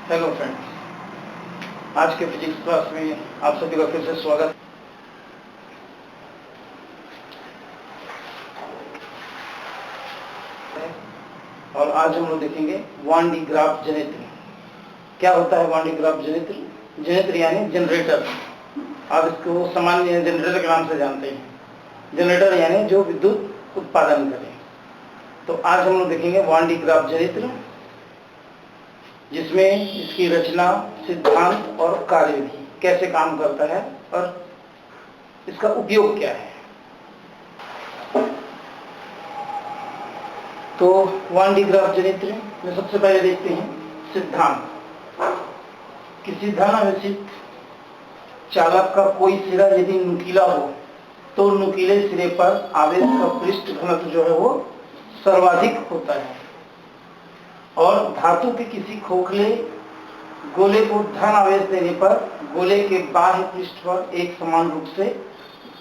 Hello friends, आज के physics class में आप सभी का फिर से स्वागत है। और आज हम लोग देखेंगे वान डी ग्राफ जनित्र। क्या होता है वान डी ग्राफ जनित्र? जनित्र यानी जनरेटर। आप इसको सामान्य जनरेटर के नाम से जानते हैं। जनरेटर यानी जो विद्युत उत्पादन करे। तो आज हम लोग देखेंगे वान डी ग्राफ जनित्र, जिसमें इसकी रचना, सिद्धांत और कार्यविधि कैसे काम करता है और इसका उपयोग क्या है। तो वान डी ग्राफ जनित्र में सबसे पहले देखते हैं सिद्धांत। किसी धन आवेशित चालक का कोई सिरा यदि नुकीला हो तो नुकीले सिरे पर आवेश का पृष्ठ घनत्व जो है वो सर्वाधिक होता है, और धातु के किसी खोखले गोले को धन आवेश देने पर गोले के बाह्य पृष्ठ पर एक समान रूप से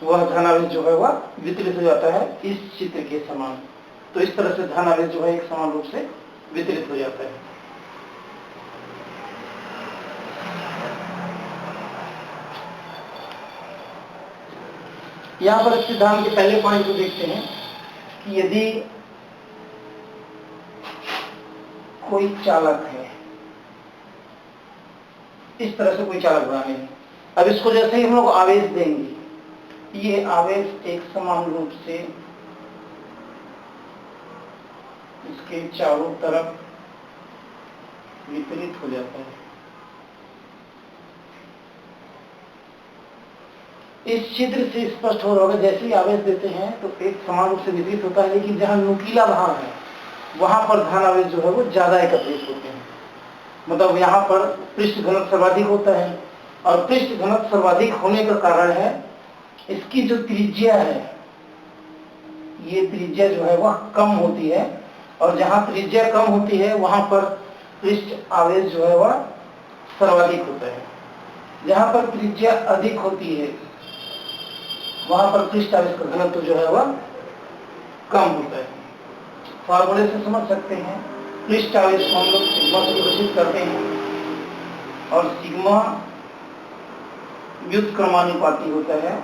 वह धन आवेश जो है वह वितरित हो जाता है, इस चित्र के समान। तो इस तरह से धन आवेश जो है एक समान रूप से वितरित हो जाता है। यहां पर सिद्धांत के पहले पॉइंट को देखते हैं कि यदि कोई चालक है, इस तरह से कोई चालक बना लेंगे। अब इसको जैसे ही हम लोग आवेश देंगे, ये आवेश एक समान रूप से इसके चारों तरफ वितरित हो जाता है। इस चित्र से स्पष्ट हो रहा होगा, जैसे ही आवेश देते हैं तो एक समान रूप से वितरित होता है, लेकिन जहां नुकीला भाग है वहां पर धन आवेश जो है वो ज्यादा एकत्रित होते हैं। मतलब यहाँ पर पृष्ठ घनत्व सर्वाधिक होता है, और पृष्ठ घनत्व सर्वाधिक होने का कारण है इसकी जो त्रिज्या है, ये त्रिज्या जो है वह कम होती है, और जहाँ त्रिज्या कम होती है वहां पर पृष्ठ आवेश जो है वह सर्वाधिक होता है। जहाँ पर त्रिज्या अधिक होती है वहां पर पृष्ठ आवेश का घनत्व जो है वह कम होता है। फॉर्मूले से समझ सकते हैं, पृष्ठ आवेश को हम लोग सिग्मा से विभाजित करते हैं, और सिग्मा व्युत्क्रमानुपाती होता है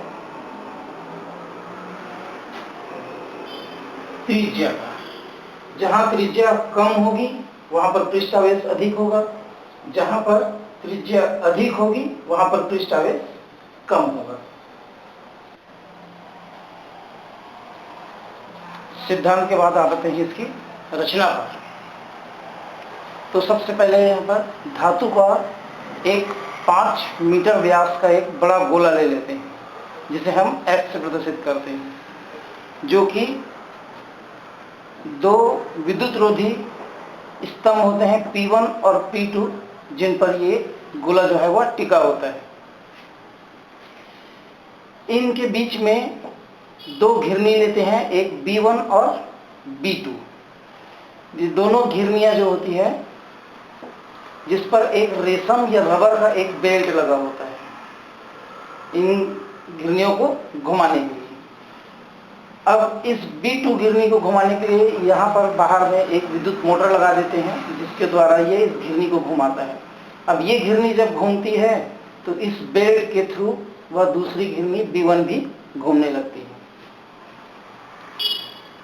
त्रिज्या का। जहां त्रिज्या कम होगी वहां पर पृष्ठ आवेश अधिक होगा, जहां पर त्रिज्या अधिक होगी वहां पर पृष्ठ आवेश कम होगा। सिद्धांत के बाद आते हैं इसकी रचना पर। तो सबसे पहले यहाँ पर धातु का एक 5 मीटर व्यास का एक बड़ा गोला ले लेते हैं, जिसे हम X से प्रदर्शित करते हैं, जो कि दो विद्युत रोधी स्तंभ होते हैं P1 और P2, जिन पर ये गोला जो है वह टिका होता है। इनके बीच में दो घिरनी लेते हैं, एक B1 और B2। ये दोनों घिरनियां जो होती है, जिस पर एक रेशम या रबर का एक बेल्ट लगा होता है, इन घिरनियों को घुमाने के लिए। अब इस B2 घिरनी को घुमाने के लिए यहाँ पर बाहर में एक विद्युत मोटर लगा देते हैं, जिसके द्वारा ये इस घिरनी को घुमाता है। अब ये घिरनी जब घूमती है तो इस बेल्ट के थ्रू वह दूसरी घिरनी B1 भी घूमने लगती है।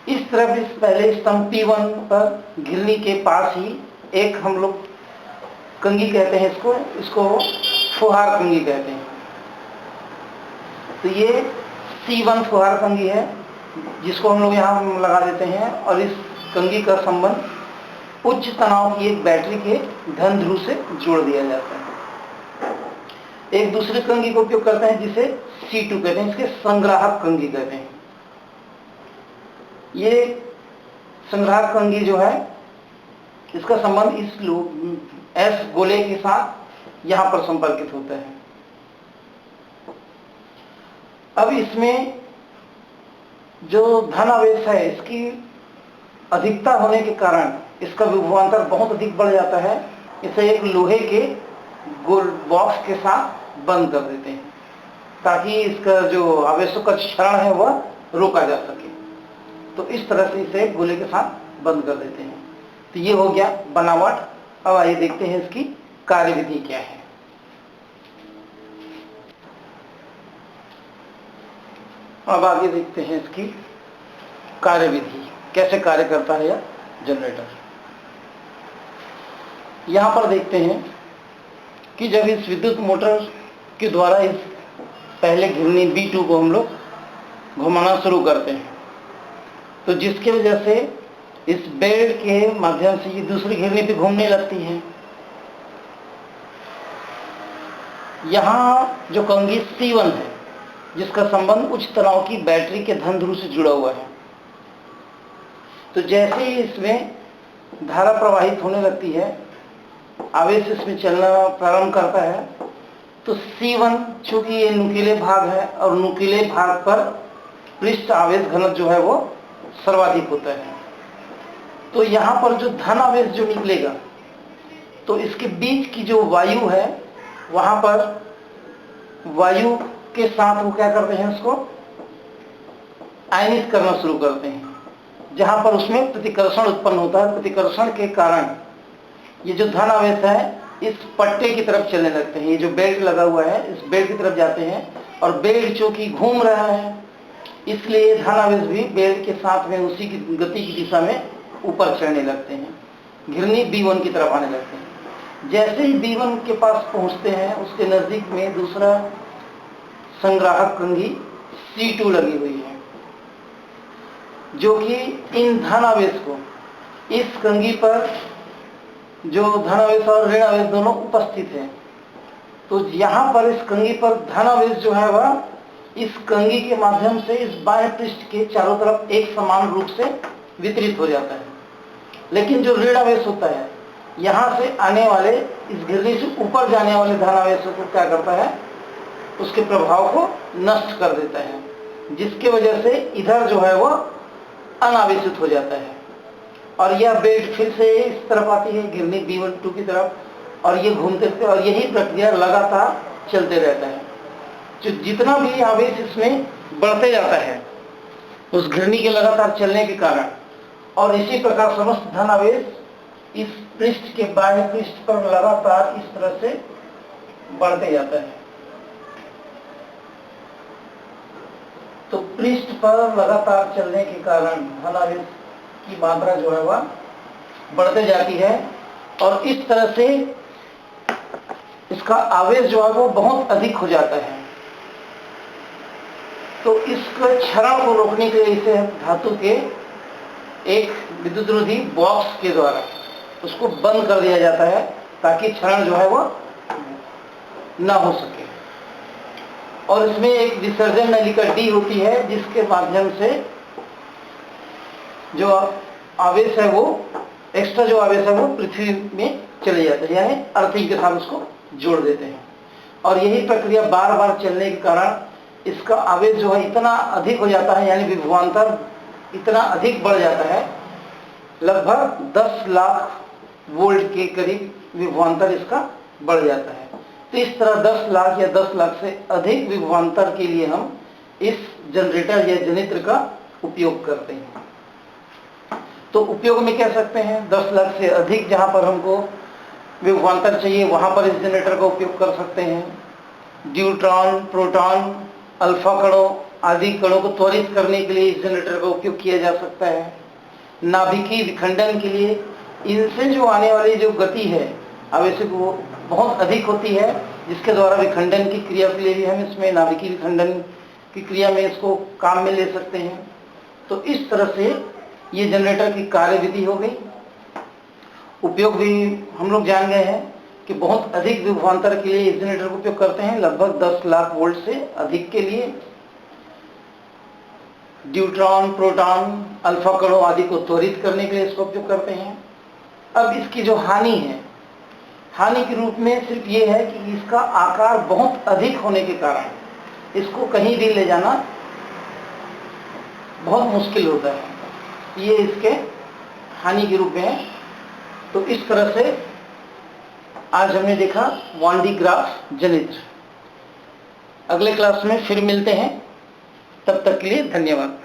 इस तरफ इस पहले स्तंभ P1 पर घिरनी के पास ही एक हम लोग कंघी कहते हैं, इसको फुहार कंघी कहते हैं। तो ये C1 फुहार कंघी है, जिसको हम लोग यहाँ लगा देते हैं, और इस कंघी का संबंध उच्च तनाव की एक बैटरी के धन ध्रुव से जोड़ दिया जाता है। एक दूसरे कंघी का उपयोग करते हैं जिसे C2 कहते हैं, इसके संग्राहक कंघी कहते हैं। ये संग्राहक कंघी जो है, इसका संबंध इस S गोले के साथ यहां पर संपर्कित होता है। अब इसमें जो धन आवेश है, इसकी अधिकता होने के कारण इसका विभवांतर बहुत अधिक बढ़ जाता है। इसे एक लोहे के गोल बॉक्स के साथ बंद कर देते हैं, ताकि इसका जो आवेशों का क्षरण है वह रोका जा सके। तो इस तरह से इसे गोले के साथ बंद कर देते हैं। तो ये हो गया बनावट। अब आइए देखते हैं इसकी कार्यविधि क्या है। अब आगे देखते हैं इसकी कार्यविधि, कैसे कार्य करता है यह जनरेटर। यहां पर देखते हैं कि जब इस विद्युत मोटर के द्वारा इस पहले घूर्णी B2 को हम लोग घुमाना शुरू करते हैं, तो जिसकी वजह से इस बेल्ट के माध्यम से ये दूसरी घिरनी पे घूमने लगती है। यहाँ जो कंघी C1 है, जिसका संबंध उच्च तनाव की बैटरी के धन ध्रुव से जुड़ा हुआ है, तो जैसे ही इसमें धारा प्रवाहित होने लगती है, आवेश इसमें चलना प्रारंभ करता है, तो C1 चूंकि ये नुकीले भाग है और नुकीले भाग पर पृष्ठ आवेश घनत्व जो है वो सर्वाधिक होता है, तो यहाँ पर जो धन आवेश जो निकलेगा, तो इसके बीच की जो वायु है, वहां पर वायु के साथ वो क्या करते हैं, उसको आयनित करना शुरू करते हैं, जहां पर उसमें प्रतिकर्षण उत्पन्न होता है। प्रतिकर्षण के कारण ये जो धन आवेश है इस पट्टे की तरफ चलने लगते हैं। ये जो बेल्ट लगा हुआ है इस बेल्ट की तरफ जाते हैं, और बेल्ट चूंकि घूम रहा है इसलिए धन आवेश भी बेल्ट के साथ में उसी की गति की दिशा में ऊपर चढ़ने लगते हैं, घिरनी B1 की तरफ आने लगते हैं। जैसे ही B1 के पास पहुंचते हैं, उसके नजदीक में दूसरा संग्राहक कंघी C2 लगी हुई है, जो कि इन धन आवेश को इस कंघी पर जो धन आवेश और ऋण आवेश दोनों उपस्थित है, तो यहाँ पर इस कंघी पर धन आवेश जो है वह इस कंघी के माध्यम से इस बाह्य पृष्ठ के चारों तरफ एक समान रूप से वितरित हो जाता है। लेकिन जो ऋण आवेश होता है, यहाँ से आने वाले इस घिरनी से ऊपर जाने वाले धन आवेशों को क्या करता है, उसके प्रभाव को नष्ट कर देता है, जिसकी वजह से इधर जो है वो अनावेशित हो जाता है, और यह बेल्ट फिर से इस तरफ आती है घिरनी B1-2 की तरफ, और ये घूमते रहते, और यही प्रक्रिया लगातार चलते रहता है। जो जितना भी आवेश इसमें बढ़ते जाता है उस घिरनी के लगातार चलने के कारण, और इसी प्रकार समस्त धन आवेश इस पृष्ठ के बाह्य पृष्ठ पर लगातार इस तरह से बढ़ते जाता है। तो पृष्ठ पर लगातार चलने के कारण धन आवेश की मात्रा जो है वह बढ़ते जाती है, और इस तरह से इसका आवेश जो है वो बहुत अधिक हो जाता है। तो इसके क्षरण को रोकने के लिए इसे धातु के एक विद्युतरोधी बॉक्स के द्वारा उसको बंद कर दिया जाता है, ताकि क्षरण जो है वो ना हो सके। और इसमें एक विसर्जन नलिका D होती है, जिसके माध्यम से जो आवेश है वो एक्स्ट्रा जो आवेश है वो पृथ्वी में चले जाते हैं, यानी अर्थिंग के साथ उसको जोड़ देते हैं। और यही प्रक्रिया बार बार चलने के कारण इसका आवेश जो है इतना अधिक हो जाता है, यानी विभवांतर इतना अधिक बढ़ जाता है, लगभग 10 लाख वोल्ट के करीब विभवांतर इसका बढ़ जाता है। तो इस तरह 10 लाख या 10 लाख से अधिक विभवांतर के लिए हम इस जनरेटर या जनित्र का उपयोग करते हैं। तो उपयोग में कह सकते हैं 10 लाख से अधिक जहां पर हमको विभवांतर चाहिए, वहां पर इस जनरेटर का उपयोग कर सकते हैं। न्यूट्रॉन, प्रोटॉन, अल्फा कणों आदि कणों को त्वरित करने के लिए इस जनरेटर का उपयोग किया जा सकता है। नाभिकीय विखंडन के लिए इनसे जो आने वाली जो गति है आवेश वो बहुत अधिक होती है, जिसके द्वारा विखंडन की क्रिया के लिए भी हम इसमें नाभिकीय विखंडन की क्रिया में इसको काम में ले सकते हैं। तो इस तरह से ये जनरेटर की कार्यविधि हो गई। उपयोग भी हम लोग जान गए हैं कि बहुत अधिक विभवांतर के लिए इस जनरेटर का उपयोग करते हैं, लगभग 10 लाख वोल्ट से अधिक के लिए। न्यूट्रॉन, प्रोटॉन, अल्फा कणों आदि को त्वरित करने के लिए इसका उपयोग करते हैं। अब इसकी जो हानि है, हानि के रूप में सिर्फ ये है कि इसका आकार बहुत अधिक होने के कारण इसको कहीं भी ले जाना बहुत मुश्किल होता है। ये इसके हानि के रूप में है। तो इस तरह से आज हमने देखा वान डी ग्राफ जनित्र। अगले क्लास में फिर मिलते हैं, तब तक के लिए धन्यवाद।